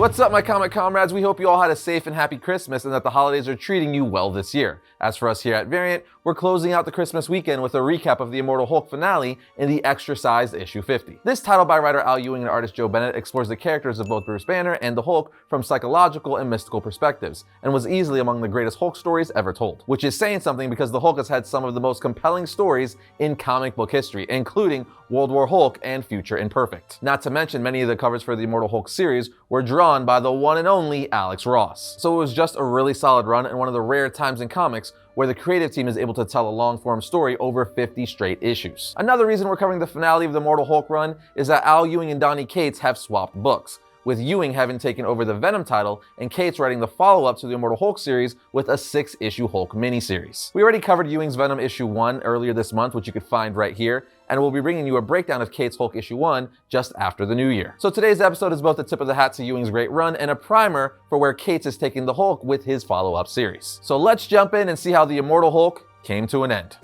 What's up, my comic comrades? We hope you all had a safe and happy Christmas and that the holidays are treating you well this year. As for us here at Variant, we're closing out the Christmas weekend with a recap of the Immortal Hulk finale in the extra-sized issue 50. This title by writer Al Ewing and artist Joe Bennett explores the characters of both Bruce Banner and the Hulk from psychological and mystical perspectives, and was easily among the greatest Hulk stories ever told. Which is saying something because the Hulk has had some of the most compelling stories in comic book history, including World War Hulk and Future Imperfect. Not to mention, many of the covers for the Immortal Hulk series were drawn by the one and only Alex Ross. So it was just a really solid run and one of the rare times in comics where the creative team is able to tell a long-form story over 50 straight issues. Another reason we're covering the finale of the Immortal Hulk run is that Al Ewing and Donny Cates have swapped books, with Ewing having taken over the Venom title and Cates writing the follow-up to the Immortal Hulk series with a 6-issue Hulk miniseries. We already covered Ewing's Venom issue 1 earlier this month, which you could find right here, and we'll be bringing you a breakdown of Cates' Hulk issue 1 just after the new year. So today's episode is both a tip of the hat to Ewing's great run and a primer for where Cates is taking the Hulk with his follow-up series. So let's jump in and see how the Immortal Hulk came to an end.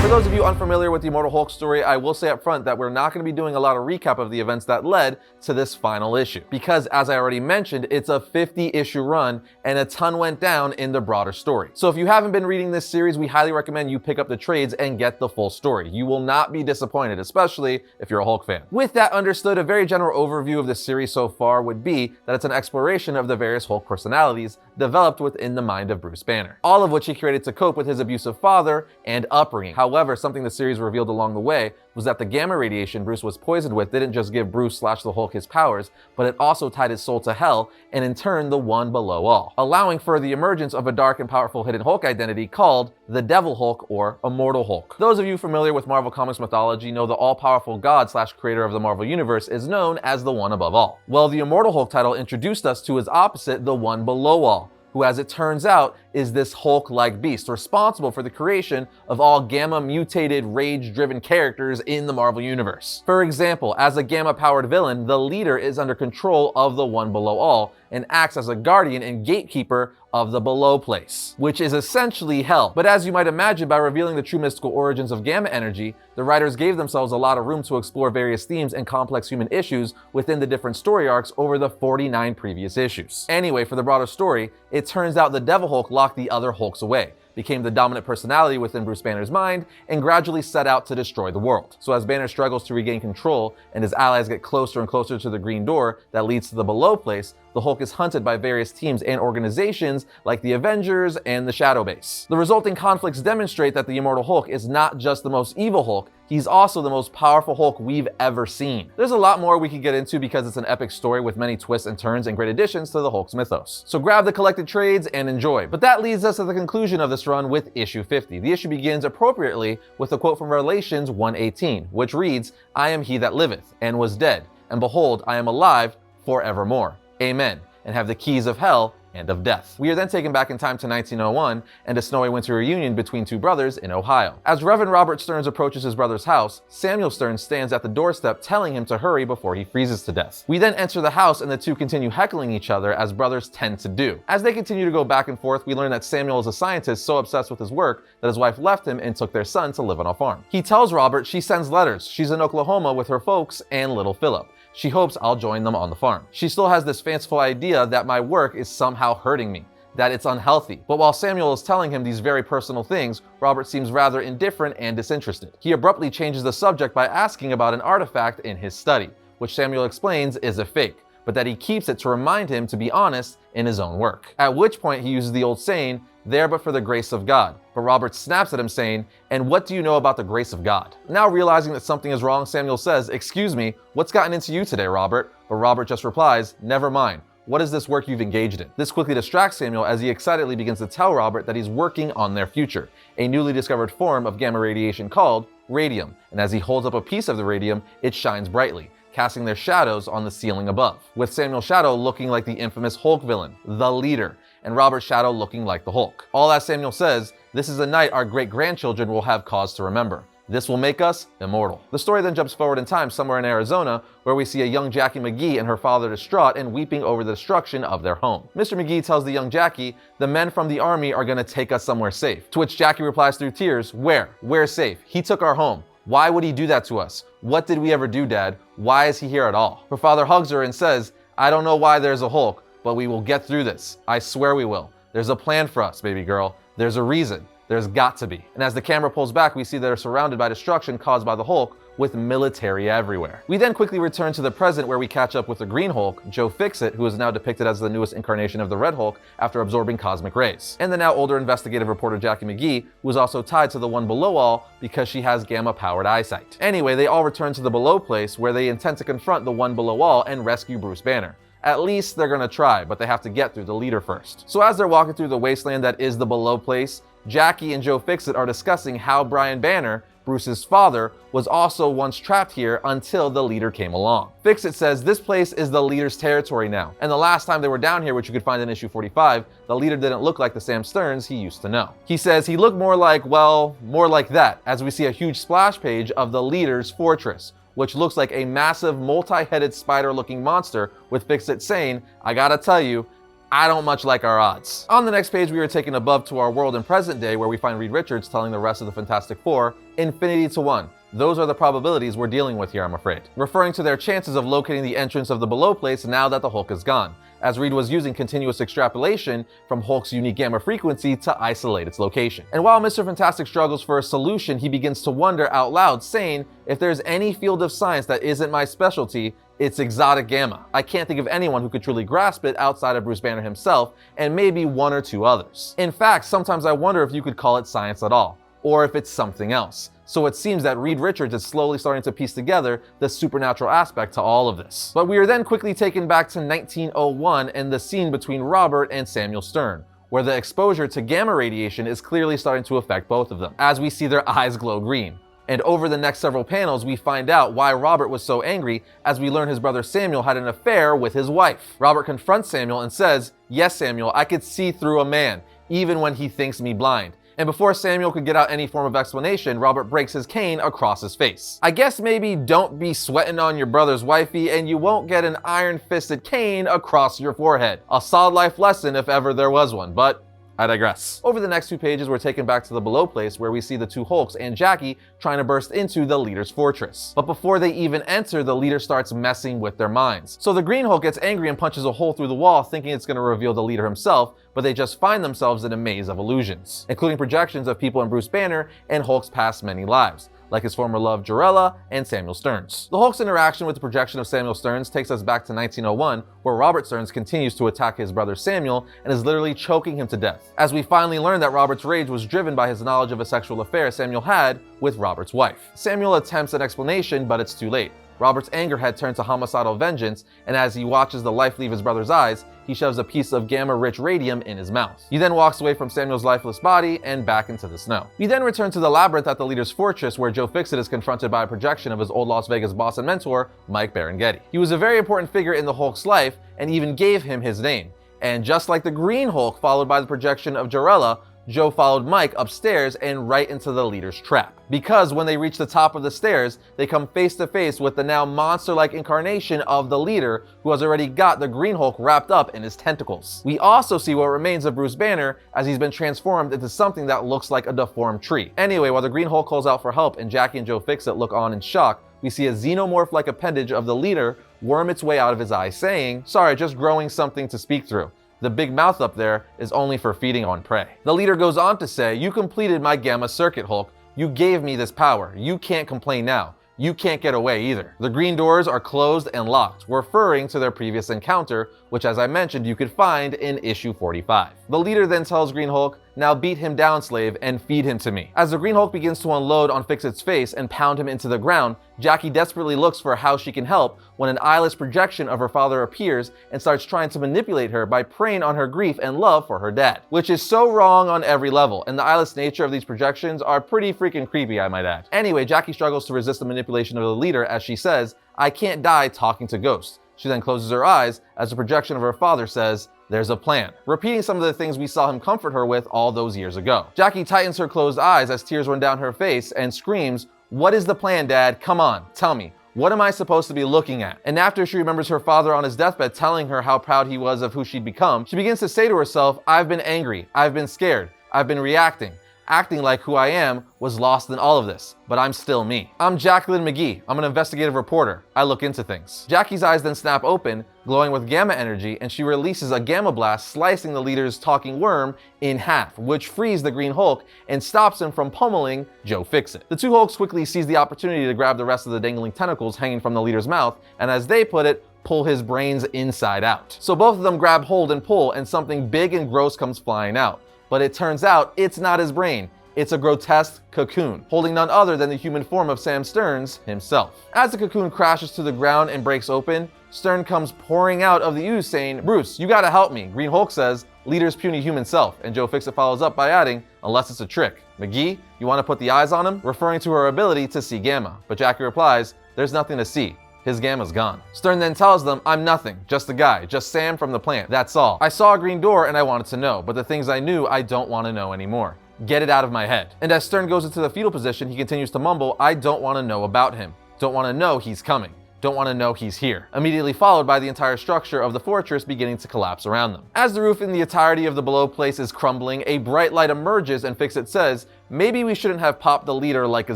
For those of you unfamiliar with the Immortal Hulk story, I will say up front that we're not going to be doing a lot of recap of the events that led to this final issue. Because as I already mentioned, it's a 50-issue run and a ton went down in the broader story. So if you haven't been reading this series, we highly recommend you pick up the trades and get the full story. You will not be disappointed, especially if you're a Hulk fan. With that understood, a very general overview of the series so far would be that it's an exploration of the various Hulk personalities developed within the mind of Bruce Banner, all of which he created to cope with his abusive father and upbringing. However, something the series revealed along the way was that the gamma radiation Bruce was poisoned with didn't just give Bruce / the Hulk his powers, but it also tied his soul to hell and in turn the one below all, allowing for the emergence of a dark and powerful hidden Hulk identity called the Devil Hulk or Immortal Hulk. Those of you familiar with Marvel Comics mythology know the all-powerful god / creator of the Marvel Universe is known as the One Above All. Well, the Immortal Hulk title introduced us to his opposite, the One Below All, who, as it turns out, is this Hulk-like beast responsible for the creation of all gamma-mutated, rage-driven characters in the Marvel Universe. For example, as a gamma-powered villain, the leader is under control of the One Below All and acts as a guardian and gatekeeper of the below place, which is essentially hell. But as you might imagine, by revealing the true mystical origins of gamma energy, the writers gave themselves a lot of room to explore various themes and complex human issues within the different story arcs over the 49 previous issues. Anyway, for the broader story, it turns out the Devil Hulk locked the other Hulks away, became the dominant personality within Bruce Banner's mind, and gradually set out to destroy the world. So as Banner struggles to regain control and his allies get closer and closer to the green door that leads to the below place, the Hulk is hunted by various teams and organizations like the Avengers and the Shadow Base. The resulting conflicts demonstrate that the Immortal Hulk is not just the most evil Hulk, he's also the most powerful Hulk we've ever seen. There's a lot more we could get into because it's an epic story with many twists and turns and great additions to the Hulk's mythos. So grab the collected trades and enjoy. But that leads us to the conclusion of this run with issue 50. The issue begins appropriately with a quote from Revelations 1:18, which reads, "I am he that liveth, and was dead, and behold, I am alive forevermore. Amen, and have the keys of hell and of death." We are then taken back in time to 1901 and a snowy winter reunion between two brothers in Ohio. As Reverend Robert Stearns approaches his brother's house, Samuel Stearns stands at the doorstep telling him to hurry before he freezes to death. We then enter the house and the two continue heckling each other as brothers tend to do. As they continue to go back and forth, we learn that Samuel is a scientist so obsessed with his work that his wife left him and took their son to live on a farm. He tells Robert she sends letters. She's in Oklahoma with her folks and little Philip. She hopes I'll join them on the farm. She still has this fanciful idea that my work is somehow hurting me, that it's unhealthy. But while Samuel is telling him these very personal things, Robert seems rather indifferent and disinterested. He abruptly changes the subject by asking about an artifact in his study, which Samuel explains is a fake, but that he keeps it to remind him to be honest in his own work. At which point he uses the old saying, "There but for the grace of God." But Robert snaps at him saying, "And what do you know about the grace of God?" Now realizing that something is wrong, Samuel says, "Excuse me, what's gotten into you today, Robert?" But Robert just replies, "Never mind. What is this work you've engaged in?" This quickly distracts Samuel as he excitedly begins to tell Robert that he's working on their future, a newly discovered form of gamma radiation called radium. And as he holds up a piece of the radium, it shines brightly, casting their shadows on the ceiling above, with Samuel's shadow looking like the infamous Hulk villain, the Leader, and Robert's shadow looking like the Hulk. All as Samuel says, "This is a night our great-grandchildren will have cause to remember. This will make us immortal." The story then jumps forward in time somewhere in Arizona, where we see a young Jackie McGee and her father distraught and weeping over the destruction of their home. Mr. McGee tells the young Jackie, "The men from the army are gonna take us somewhere safe." To which Jackie replies through tears, "Where? Where's safe? He took our home. Why would he do that to us? What did we ever do, Dad? Why is he here at all? Her father hugs her and says, I don't know why there's a Hulk, but we will get through this. I swear we will. There's a plan for us, baby girl. There's a reason. There's got to be. And as the camera pulls back, we see they're surrounded by destruction caused by the Hulk, with military everywhere. We then quickly return to the present where we catch up with the Green Hulk, Joe Fixit, who is now depicted as the newest incarnation of the Red Hulk after absorbing cosmic rays, and the now older investigative reporter Jackie McGee, who is also tied to the one below all because she has gamma-powered eyesight. Anyway, they all return to the below place where they intend to confront the one below all and rescue Bruce Banner. At least they're gonna try, but they have to get through the leader first. So as they're walking through the wasteland that is the below place, Jackie and Joe Fixit are discussing how Brian Banner, Bruce's father, was also once trapped here until the leader came along. Fixit says this place is the leader's territory now, and the last time they were down here, which you could find in issue 45, the leader didn't look like the Sam Stearns he used to know. He says he looked more like, well, more like that, as we see a huge splash page of the leader's fortress, which looks like a massive multi-headed spider-looking monster, with Fixit saying, I gotta tell you, I don't much like our odds. On the next page, we are taken above to our world in present day where we find Reed Richards telling the rest of the Fantastic Four, infinity to 1. Those are the probabilities we're dealing with here, I'm afraid. Referring to their chances of locating the entrance of the below place now that the Hulk is gone, as Reed was using continuous extrapolation from Hulk's unique gamma frequency to isolate its location. And while Mr. Fantastic struggles for a solution, he begins to wonder out loud, saying, if there's any field of science that isn't my specialty, it's exotic gamma. I can't think of anyone who could truly grasp it outside of Bruce Banner himself, and maybe one or two others. In fact, sometimes I wonder if you could call it science at all, or if it's something else. So it seems that Reed Richards is slowly starting to piece together the supernatural aspect to all of this. But we are then quickly taken back to 1901 and the scene between Robert and Samuel Stern, where the exposure to gamma radiation is clearly starting to affect both of them, as we see their eyes glow green. And over the next several panels, we find out why Robert was so angry as we learn his brother Samuel had an affair with his wife. Robert confronts Samuel and says, yes, Samuel, I could see through a man, even when he thinks me blind. And before Samuel could get out any form of explanation, Robert breaks his cane across his face. I guess maybe don't be sweating on your brother's wifey and you won't get an iron-fisted cane across your forehead. A solid life lesson if ever there was one, but I digress. Over the next 2 pages, we're taken back to the below place where we see the two Hulks and Jackie trying to burst into the leader's fortress. But before they even enter, the leader starts messing with their minds. So the Green Hulk gets angry and punches a hole through the wall, thinking it's going to reveal the leader himself, but they just find themselves in a maze of illusions, including projections of people in Bruce Banner and Hulk's past many lives, like his former love Jarella and Samuel Stearns. The Hulk's interaction with the projection of Samuel Stearns takes us back to 1901, where Robert Stearns continues to attack his brother Samuel and is literally choking him to death, as we finally learn that Robert's rage was driven by his knowledge of a sexual affair Samuel had with Robert's wife. Samuel attempts an explanation, but it's too late. Robert's anger had turned to homicidal vengeance, and as he watches the life leave his brother's eyes, he shoves a piece of gamma-rich radium in his mouth. He then walks away from Samuel's lifeless body and back into the snow. We then return to the labyrinth at the leader's fortress, where Joe Fixit is confronted by a projection of his old Las Vegas boss and mentor, Mike Berengetti. He was a very important figure in the Hulk's life and even gave him his name. And just like the Green Hulk followed by the projection of Jarella, Joe followed Mike upstairs and right into the leader's trap. Because when they reach the top of the stairs, they come face to face with the now monster-like incarnation of the leader, who has already got the Green Hulk wrapped up in his tentacles. We also see what remains of Bruce Banner as he's been transformed into something that looks like a deformed tree. Anyway, while the Green Hulk calls out for help and Jackie and Joe Fixit look on in shock, we see a xenomorph-like appendage of the leader worm its way out of his eye, saying, "Sorry, just growing something to speak through. The big mouth up there is only for feeding on prey." The leader goes on to say, "You completed my gamma circuit, Hulk. You gave me this power. You can't complain now. You can't get away either." The green doors are closed and locked, referring to their previous encounter, which, as I mentioned, you could find in issue 45. The leader then tells Green Hulk, "Now beat him down, slave, and feed him to me." As the Green Hulk begins to unload on Fixit's face and pound him into the ground, Jackie desperately looks for how she can help when an eyeless projection of her father appears and starts trying to manipulate her by preying on her grief and love for her dad, which is so wrong on every level, and the eyeless nature of these projections are pretty freaking creepy, I might add. Anyway, Jackie struggles to resist the manipulation of the leader as she says, "I can't die talking to ghosts." She then closes her eyes as the projection of her father says, "There's a plan," repeating some of the things we saw him comfort her with all those years ago. Jackie tightens her closed eyes as tears run down her face and screams, "What is the plan, Dad? Come on, tell me. What am I supposed to be looking at?" And after she remembers her father on his deathbed telling her how proud he was of who she'd become, she begins to say to herself, "I've been angry, I've been scared, I've been reacting. acting like who I am was lost in all of this, but I'm still me. I'm Jacqueline McGee. I'm an investigative reporter. I look into things. Jackie's eyes then snap open, glowing with gamma energy, and she releases a gamma blast, slicing the leader's talking worm in half, which frees the Green Hulk and stops him from pummeling Joe Fixit. The two Hulks quickly seize the opportunity to grab the rest of the dangling tentacles hanging from the leader's mouth, and as they put it, pull his brains inside out. So both of them grab hold and pull, and something big and gross comes flying out. But it turns out it's not his brain. It's a grotesque cocoon, holding none other than the human form of Sam Stearns himself. As the cocoon crashes to the ground and breaks open, Stern comes pouring out of the ooze saying, "Bruce, you gotta help me." Green Hulk says, "Leader's puny human self," and Joe Fixit follows up by adding, "Unless it's a trick. McGee, you wanna put the eyes on him?" referring to her ability to see gamma. But Jackie replies, "There's nothing to see. His gamma's gone." Stern then tells them, "I'm nothing, just a guy, just Sam from the plant, that's all. I saw a green door and I wanted to know, but the things I knew I don't want to know anymore. Get it out of my head." And as Stern goes into the fetal position, he continues to mumble, "I don't want to know about him. Don't want to know he's coming. Don't want to know he's here." Immediately followed by the entire structure of the fortress beginning to collapse around them. As the roof in the entirety of the below place is crumbling, a bright light emerges and Fixit says, "Maybe we shouldn't have popped the leader like a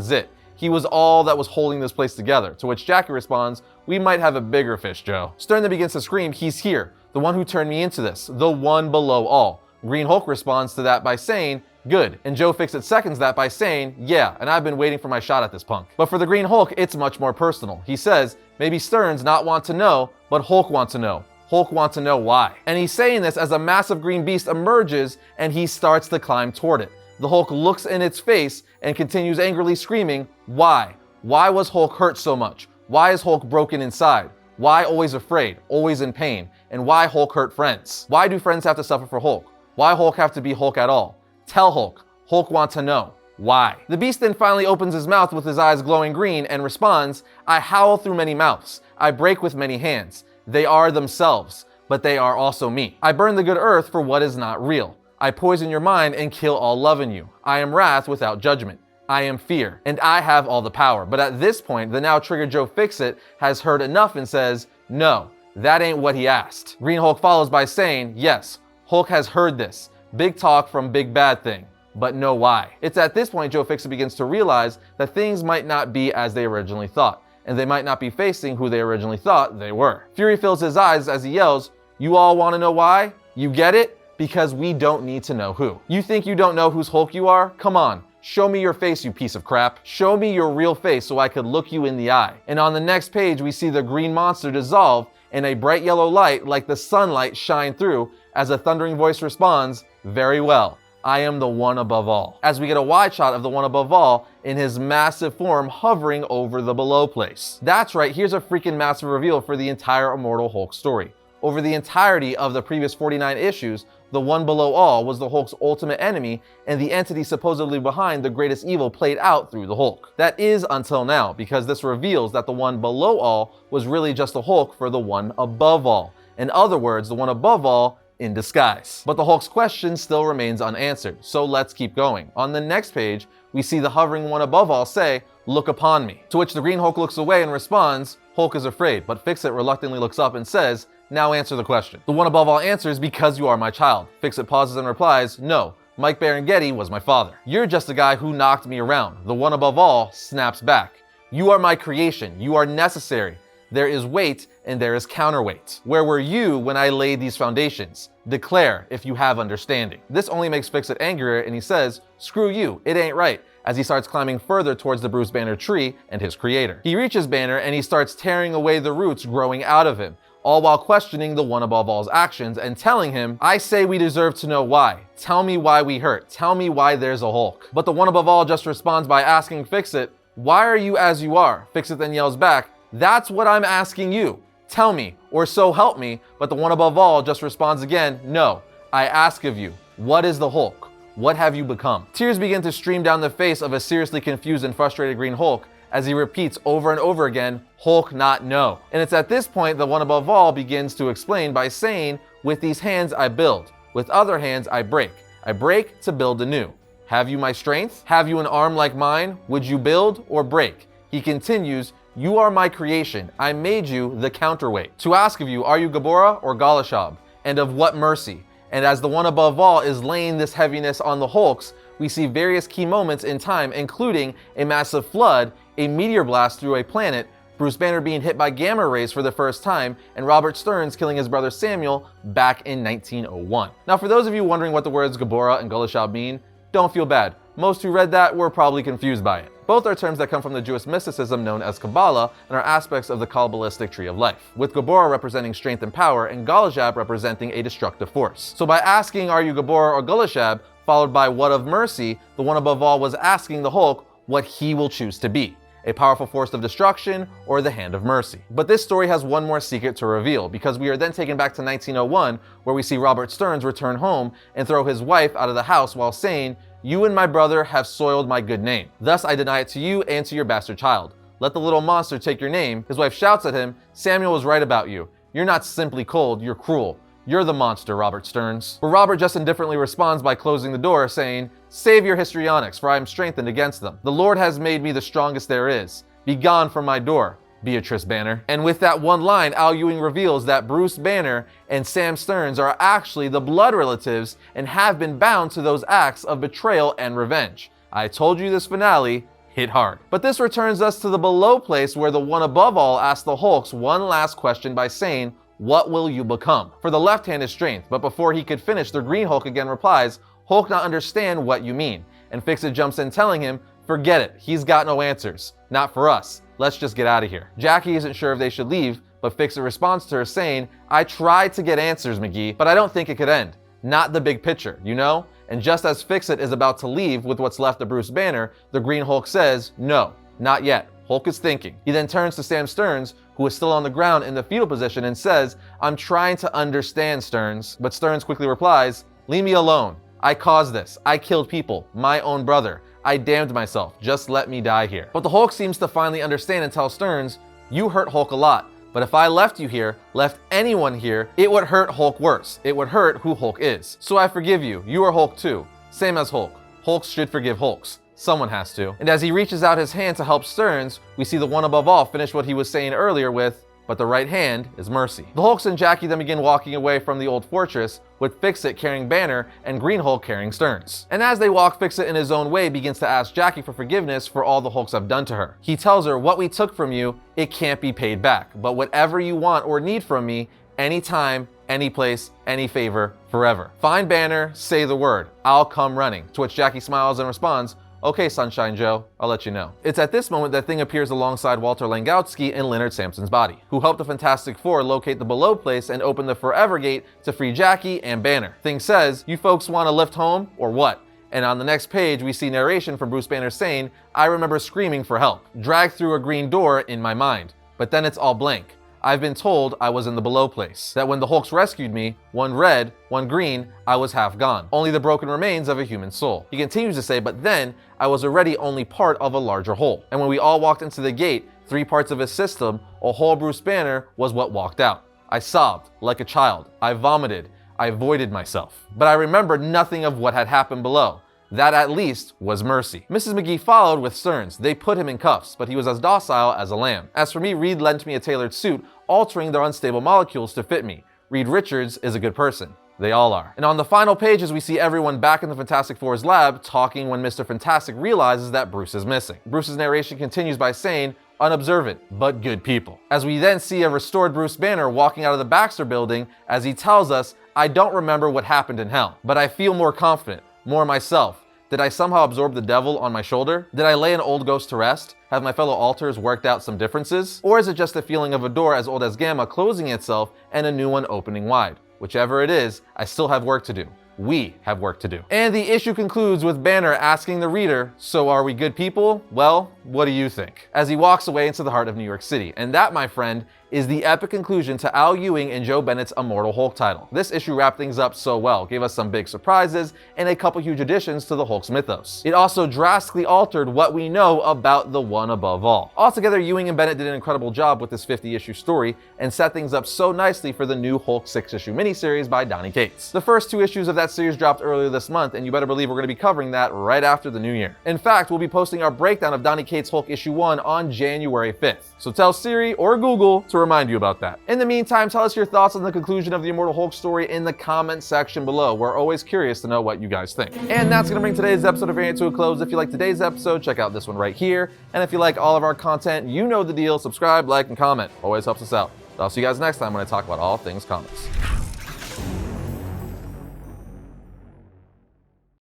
zit. He was all that was holding this place together," to which Jackie responds, "We might have a bigger fish, Joe." Stern then begins to scream, "He's here, the one who turned me into this, the one below all." Green Hulk responds to that by saying, "Good," and Joe Fixit seconds that by saying, "Yeah, and I've been waiting for my shot at this punk." But for the Green Hulk, it's much more personal. He says, maybe Stern's not want to know, but Hulk want to know. Hulk want to know why. And he's saying this as a massive green beast emerges and he starts to climb toward it. The Hulk looks in its face and continues angrily screaming, "Why? Why was Hulk hurt so much? Why is Hulk broken inside? Why always afraid, always in pain? And why Hulk hurt friends? Why do friends have to suffer for Hulk? Why Hulk have to be Hulk at all? Tell Hulk. Hulk want to know. Why?" The beast then finally opens his mouth with his eyes glowing green and responds, "I howl through many mouths. I break with many hands. They are themselves, but they are also me. I burn the good earth for what is not real. I poison your mind and kill all love in you. I am wrath without judgment. I am fear, and I have all the power." But at this point, the now triggered Joe Fixit has heard enough and says, "No, that ain't what he asked." Green Hulk follows by saying, "Yes, Hulk has heard this. Big talk from big bad thing, but no why." It's at this point Joe Fixit begins to realize that things might not be as they originally thought, and they might not be facing who they originally thought they were. Fury fills his eyes as he yells, "You all want to know why? You get it? Because we don't need to know who. You think you don't know whose Hulk you are? Come on. Show me your face, you piece of crap. Show me your real face so I could look you in the eye." And on the next page, we see the green monster dissolve and a bright yellow light like the sunlight shine through as a thundering voice responds, "Very well. I am the one above all." As we get a wide shot of the one above all in his massive form hovering over the below place. That's right, here's a freaking massive reveal for the entire Immortal Hulk story. Over the entirety of the previous 49 issues, the one below all was the Hulk's ultimate enemy and the entity supposedly behind the greatest evil played out through the Hulk. That is until now, because this reveals that the one below all was really just a Hulk for the one above all. In other words, the one above all in disguise. But the Hulk's question still remains unanswered, so let's keep going. On the next page, we see the hovering one above all say, "Look upon me." To which the Green Hulk looks away and responds, "Hulk is afraid," but Fixit reluctantly looks up and says, "Now answer the question." The one above all answers, "Because you are my child." Fixit pauses and replies, "No, Mike Berengetti was my father. You're just a guy who knocked me around." The one above all snaps back, "You are my creation. You are necessary. There is weight and there is counterweight. Where were you when I laid these foundations? Declare if you have understanding." This only makes Fixit angrier and he says, "Screw you, it ain't right," as he starts climbing further towards the Bruce Banner tree and his creator. He reaches Banner and he starts tearing away the roots growing out of him, all while questioning the one above all's actions and telling him, "I say we deserve to know why. Tell me why we hurt. Tell me why there's a Hulk." But the one above all just responds by asking Fixit, "Why are you as you are?" Fixit then yells back, "That's what I'm asking you. Tell me, or so help me." But the one above all just responds again, "No, I ask of you, what is the Hulk? What have you become?" Tears begin to stream down the face of a seriously confused and frustrated Green Hulk as he repeats over and over again, "Hulk not know." And it's at this point the one above all begins to explain by saying, "With these hands I build, with other hands I break. I break to build anew. Have you my strength? Have you an arm like mine? Would you build or break?" He continues, "You are my creation. I made you the counterweight. To ask of you, are you Gabora or Galashab? And of what mercy?" And as the one above all is laying this heaviness on the Hulks, we see various key moments in time, including a massive flood, a meteor blast through a planet, Bruce Banner being hit by gamma rays for the first time, and Robert Stearns killing his brother Samuel back in 1901. Now, for those of you wondering what the words Gabora and Gulashab mean, don't feel bad. Most who read that were probably confused by it. Both are terms that come from the Jewish mysticism known as Kabbalah and are aspects of the Kabbalistic tree of life, with Gabora representing strength and power and Gulashab representing a destructive force. So by asking, are you Gabora or Gulashab, followed by what of mercy, the one above all was asking the Hulk what he will choose to be. A powerful force of destruction, or the hand of mercy. But this story has one more secret to reveal, because we are then taken back to 1901, where we see Robert Stearns return home and throw his wife out of the house while saying, "You and my brother have soiled my good name. Thus I deny it to you and to your bastard child. Let the little monster take your name." His wife shouts at him, "Samuel was right about you. You're not simply cold, you're cruel. You're the monster, Robert Stearns." But Robert just indifferently responds by closing the door, saying, "Save your histrionics, for I am strengthened against them. The Lord has made me the strongest there is. Be gone from my door, Beatrice Banner." And with that one line, Al Ewing reveals that Bruce Banner and Sam Stearns are actually the blood relatives and have been bound to those acts of betrayal and revenge. I told you this finale hit hard. But this returns us to the below place where the one above all asks the Hulks one last question by saying, "What will you become?" For the left hand is strength, but before he could finish, the Green Hulk again replies, "Hulk not understand what you mean." And Fix-It jumps in telling him, "Forget it, he's got no answers. Not for us. Let's just get out of here." Jackie isn't sure if they should leave, but Fix-It responds to her saying, "I tried to get answers, McGee, but I don't think it could end. Not the big picture, you know?" And just as Fix-It is about to leave with what's left of Bruce Banner, the Green Hulk says, "No, not yet. Hulk is thinking." He then turns to Sam Stearns, who is still on the ground in the fetal position, and says, "I'm trying to understand, Stearns." But Stearns quickly replies, "Leave me alone. I caused this. I killed people. My own brother. I damned myself. Just let me die here." But the Hulk seems to finally understand and tell Stearns, "You hurt Hulk a lot, but if I left you here, left anyone here, it would hurt Hulk worse. It would hurt who Hulk is. So I forgive you. You are Hulk too. Same as Hulk. Hulks should forgive Hulks. Someone has to." And as he reaches out his hand to help Stearns, we see the one above all finish what he was saying earlier with, "But the right hand is mercy." The Hulks and Jackie then begin walking away from the old fortress, with Fix-It carrying Banner and Green Hulk carrying Stearns. And as they walk, Fix-It in his own way begins to ask Jackie for forgiveness for all the Hulks have done to her. He tells her, "What we took from you, it can't be paid back, but whatever you want or need from me, anytime, any place, any favor, forever. Find Banner, say the word, I'll come running." To which Jackie smiles and responds, "Okay, Sunshine Joe, I'll let you know." It's at this moment that Thing appears alongside Walter Langowski and Leonard Samson's body, who helped the Fantastic Four locate the below place and open the Forever Gate to free Jackie and Banner. Thing says, "You folks want to lift home, or what?" And on the next page, we see narration from Bruce Banner saying, "I remember screaming for help, dragged through a green door in my mind, but then it's all blank. I've been told I was in the below place, that when the Hulks rescued me, one red, one green, I was half gone. Only the broken remains of a human soul." He continues to say, "But then I was already only part of a larger whole. And when we all walked into the gate, 3 parts of his system, a whole Bruce Banner was what walked out. I sobbed like a child. I vomited. I voided myself. But I remembered nothing of what had happened below. That at least was mercy." Mrs. McGee followed with Stearns. They put him in cuffs, but he was as docile as a lamb. As for me, Reed lent me a tailored suit, altering their unstable molecules to fit me. Reed Richards is a good person. They all are. And on the final pages, we see everyone back in the Fantastic Four's lab talking when Mr. Fantastic realizes that Bruce is missing. Bruce's narration continues by saying, "Unobservant, but good people." As we then see a restored Bruce Banner walking out of the Baxter building as he tells us, "I don't remember what happened in hell, but I feel more confident, more myself. Did I somehow absorb the devil on my shoulder? Did I lay an old ghost to rest? Have my fellow alters worked out some differences? Or is it just the feeling of a door as old as Gamma closing itself and a new one opening wide? Whichever it is, I still have work to do. We have work to do." And the issue concludes with Banner asking the reader, "So are we good people? Well, what do you think?" As he walks away into the heart of New York City. And that, my friend, is the epic conclusion to Al Ewing and Joe Bennett's Immortal Hulk title. This issue wrapped things up so well, gave us some big surprises and a couple huge additions to the Hulk's mythos. It also drastically altered what we know about the one above all. Altogether, Ewing and Bennett did an incredible job with this 50-issue story and set things up so nicely for the new Hulk 6-issue miniseries by Donny Cates. The first 2 issues of that series dropped earlier this month, and you better believe we're going to be covering that right after the new year. In fact, we'll be posting our breakdown of Donny Cates Hulk issue 1 on January 5th. So tell Siri or Google to to remind you about that. In the meantime, tell us your thoughts on the conclusion of the Immortal Hulk story in the comment section below. We're always curious to know what you guys think. And that's going to bring today's episode of Variant to a close. If you like today's episode, check out this one right here. And if you like all of our content, you know the deal. Subscribe, like, and comment. Always helps us out. I'll see you guys next time when I talk about all things comics.